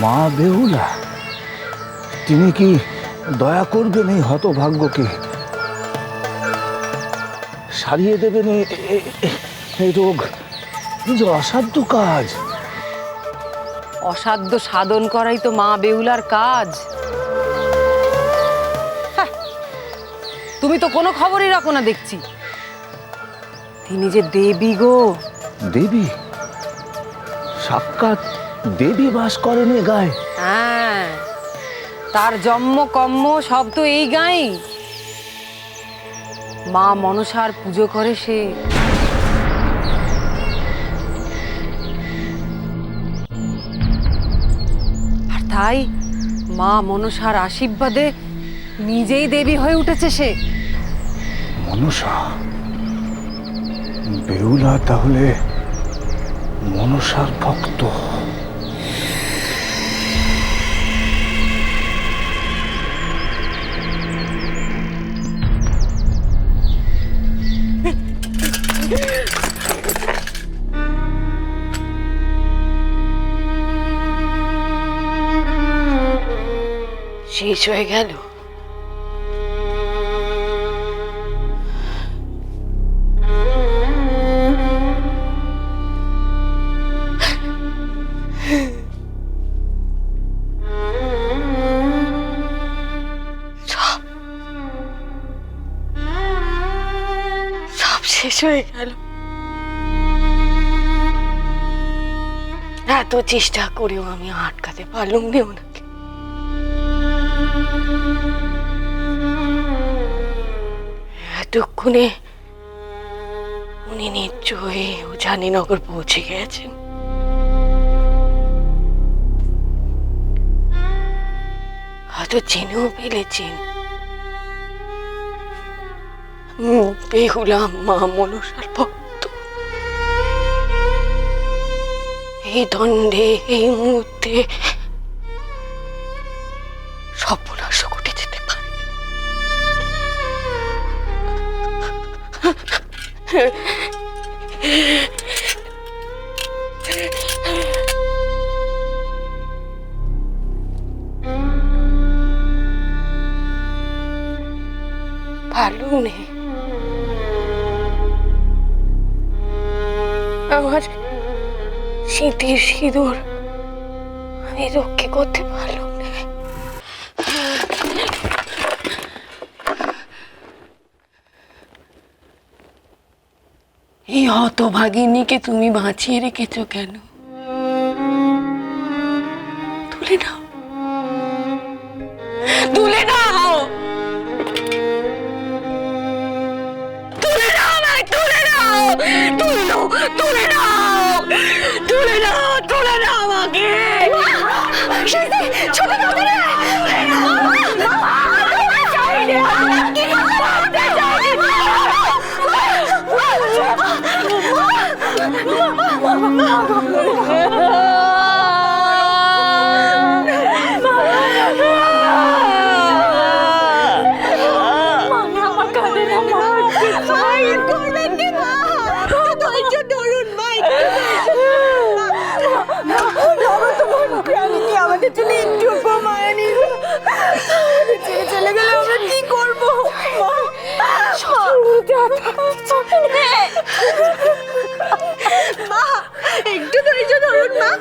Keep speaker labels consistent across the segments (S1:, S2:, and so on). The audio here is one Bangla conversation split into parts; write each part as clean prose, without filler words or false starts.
S1: মা বেহুলা, তিনি কি দয়া করবেন এই হতভাগ্যকে? সারিয়ে দেবেন এই রোগ? যে অসাধ্য কাজ।
S2: অসাধ্য সাধন করাই তো মা বেহুলার কাজ। হ্যাঁ, তুমি তো কোনো খবরই রাখো না দেখছি। তিনি যে দেবী গো।
S1: দেবী? সাক্ষাৎ দেবী বাস করেন এ গায়ে?
S2: হ্যাঁ, তার জন্ম কম্ম সব তো এই গাঁই। মা মনসার পুজো করে সে। আর তাই মা মনসার আশীর্বাদে নিজেই দেবী হয়ে উঠেছে সে।
S1: মনসা? বেহুলা তাহলে মনসার ভক্ত?
S3: শেষ হয়ে গেল। সব শেষ হয়ে গেল। এত চেষ্টা করেও আমি আটকাতে পারলাম না ওনাকে। এতক্ষণে উনি নিশ্চয়ই জানিনগর পৌঁছে গেছেন। হয়তো চিনেও ফেলেছেন বেহুলা মা মনসার ভক্ত। এই দণ্ডে এই মুহূর্তে সর্বনাশ ঘটে যেতে পারে। ভালো নেই আমার শীতের সিঁদুর, আমি রক্ষে করতে পারলাম না। এই হতভাগিনীকে তুমি বাঁচিয়ে রেখেছো কেন? তুলে নাও, তুলে নাও, তুলে নাও, তুলে নাও, তুলে নাও, তুলে নাও, তুলে নাও, তুলে নাও আমাকে। ছোট চলে গেলে আমরা কি করবো? মা একটু ধৈর্য ধরুন মা।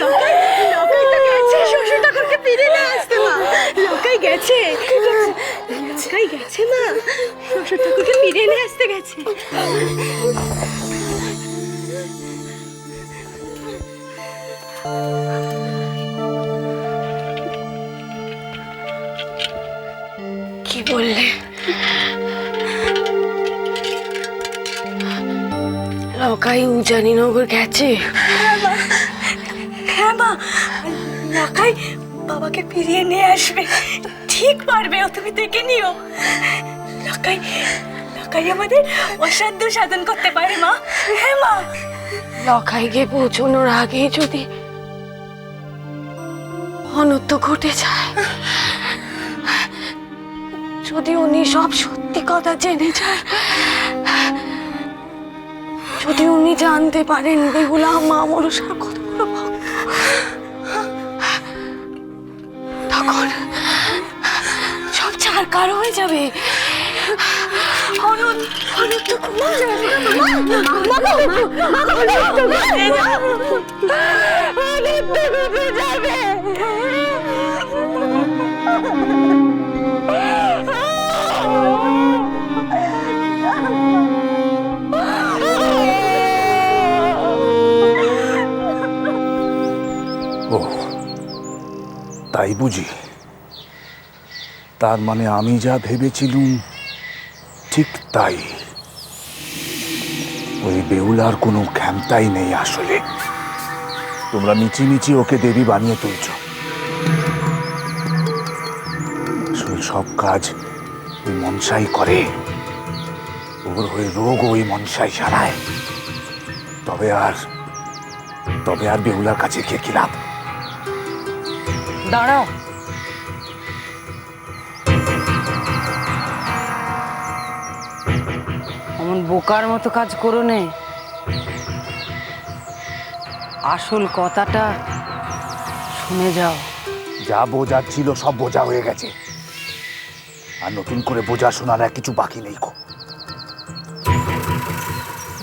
S3: লোকাই তো গেছে শ্বশুর ঠাকুরকে ফিরে নিয়ে আসতে। মা লোকাই গেছে, লোকাই গেছে মা, শ্বশুর ঠাকুরকে ফিরে নিয়ে আসতে গেছে। কি বললে? লোকাই উজানিনগর গেছে? হ্যাঁ মা, লোকাই বাবাকে ফিরিয়ে নিয়ে আসবে, ঠিক পারবে ও, তুমি দেখে নিও। লোকাই আমাদের অসাধ্য সাধন করতে পারে মা। হ্যাঁ মা, লোকাই গিয়ে পৌঁছানোর আগেই যদি অনর্থ ঘটে যায়, যদি উনি সব সত্যি কথা জেনে যায়, যদি উনি জানতে পারেন বেহুলা মা মনসার কত বড় ভক্ত, একাকার হয়ে যাবে। অনুদ অনুদ তো ঘুমা যাবে যাবে।
S1: ও তাই বুঝি? তার মানে আমি যা ভেবেছিলুম ঠিক তাই। ওই বেহুলার কোনো ক্ষমতাই নেই আসলে। তোমরা মিচিমিচি ওকে দেবী বানিয়ে তুলছ। আসলে সব কাজ ওই মনসাই করে। ওর হয়ে রোগ ওই মনসাই সারায়। তবে আর বেহুলার কাছে গিয়ে কি লাভ?
S2: দাঁড়াও, অমন বোকার মতো কাজ করো নে। আসল কথাটা শুনে যাও।
S1: যা বোঝার ছিল সব বোঝা হয়ে গেছে, আর নতুন করে বোঝা শোনার আর কিছু বাকি নেই।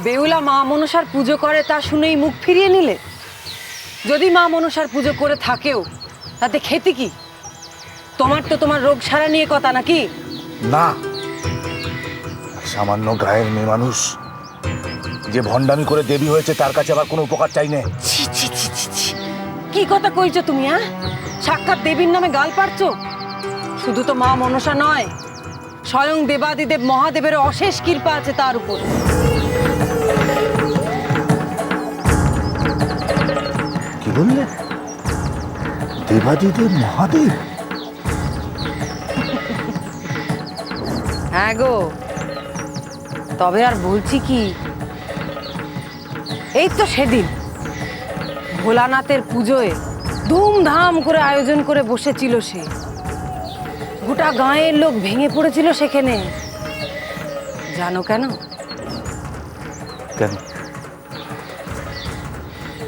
S2: বেহুলা মা মনসার পুজো করে তা শুনেই মুখ ফিরিয়ে নিলে? যদি মা মনসার পুজো করে থাকেও তাতে খেতে কি? তোমার তো তোমার রোগ সারা নিয়ে কথা নাকি?
S1: না, সামান্য গায়ের মেয়ে মানুষ যে ভণ্ডামি করে দেবী হয়েছে তার কাছে আবার কোনো উপকার চাই না।
S2: ছি ছি ছি ছি ছি, কি কথা কইছো তুমি? সাক্ষাৎ দেবীর নামে গাল পারছো। শুধু তো মা মনসা নয়, স্বয়ং দেবাদিদেব মহাদেবের অশেষ কৃপা আছে তার উপর।
S1: কি বললে? দেবাদিদেব মহাদেব?
S2: হ্যাঁ গো, তবে আর বলছি কি, এই তো সেদিন ভোলানাথের পুজোয় ধুমধাম করে আয়োজন করে বসেছিল সে। গোটা গাঁয়ের লোক ভেঙে পড়েছিল সেখানে। জানো কেন?
S1: কেন?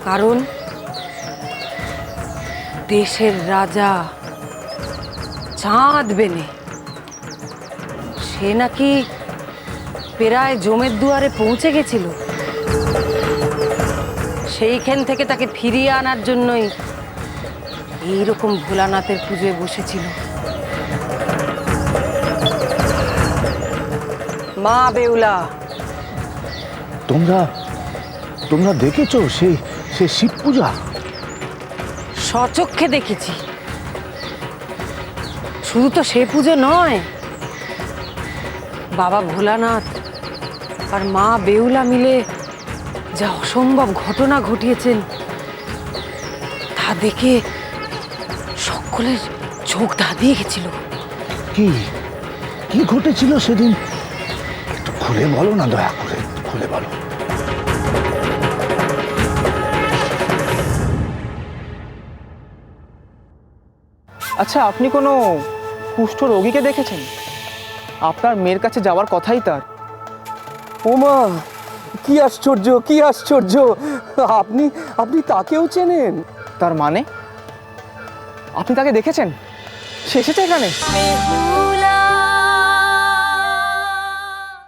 S2: কারণ দেশের রাজা চাঁদ বেনে সে নাকি প্রায় জমের দুয়ারে পৌঁছে গেছিল। সেইখান থেকে তাকে ফিরিয়ে আনার জন্যই এইরকম ভোলানাথের পুজোয় বসেছিল। মা বেহুলা,
S1: তোমরা দেখেছো সে শিব পূজা?
S2: স্বচক্ষে দেখেছি। শুধু তো সে পুজো নয়, বাবা ভোলানাথ আর মা বেহুলা মিলে যা অসম্ভব ঘটনা ঘটিয়েছেন তা দেখে সকলের চোখ ধাঁধিয়ে গেছিল।
S1: কি ঘটেছিল সেদিন? একটু খুলে বলো না, দয়া করে খুলে বলো।
S4: আচ্ছা, আপনি কোনো কুষ্ঠ রোগীকে দেখেছেন? আপনার মেয়ের কাছে যাওয়ার কথাই তার।
S5: ওমা, কি আশ্চর্য, কি আশ্চর্য! আপনি তাকেও চেনেন?
S4: তার মানে আপনি তাকে দেখেছেন? সে এসেছে এখানে?